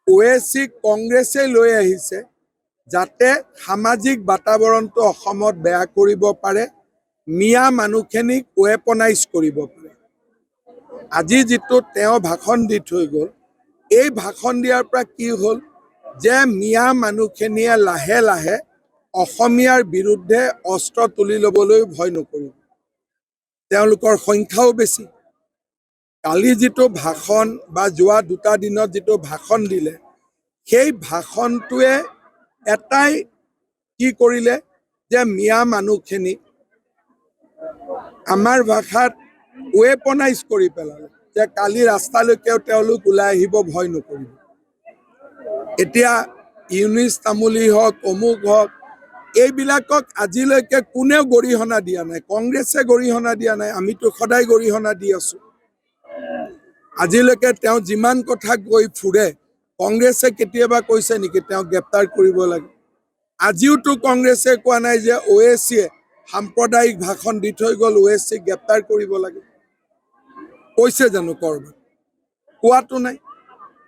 OAC কংগ্ৰেছে লৈ আহিছে যাতে সামাজিক বাতাবৰণটো অসমত বেয়া কৰিব পাৰে, মিয়া মানুহখিনিক ৱেপনাইজ কৰিব পাৰে। আজি যিটো তেওঁ ভাষণ দি থৈ গ'ল, এই ভাষণ দিয়াৰ পৰা কি হ'ল যে মিয়া মানুহখিনিয়ে লাহে লাহে অসমীয়াৰ বিৰুদ্ধে অস্ত্ৰ তুলি ল'বলৈ ভয় নকৰিব। তেওঁলোকৰ সংখ্যাও বেছি। কালি যিটো ভাষণ বা যোৱা 2টা দিনত যিটো ভাষণ দিলে, সেই ভাষণটোৱে এটাই কি কৰিলে যে মিয়া মানুহখিনিক আমাৰ ভাষাত ৱেপনাইজ কৰি পেলালে যে কালি ৰাস্তালৈকেও তেওঁলোক ওলাই আহিব, ভয় নকৰিব। এতিয়া ইউনিছ তামুলী হওক, অমুক হওক, এইবিলাকক আজিলৈকে কোনেও গৰিহণা দিয়া নাই। কংগ্ৰেছে গৰিহণা দিয়া নাই, আমিতো সদায় গৰিহণা দি আছো। আজিলৈকে তেওঁ যিমান কথা কৈ ফুৰে, কংগ্ৰেছে কেতিয়াবা কৈছে নেকি তেওঁক গ্ৰেপ্তাৰ কৰিব লাগে? আজিওতো কংগ্ৰেছে কোৱা নাই যে ওএছিয়ে সাম্প্ৰদায়িক ভাষণ দি থৈ গ'ল, ওএছিক গ্ৰেপ্তাৰ কৰিব লাগে। কৈছে জানো ক'ৰবাত? কোৱাটো নাই।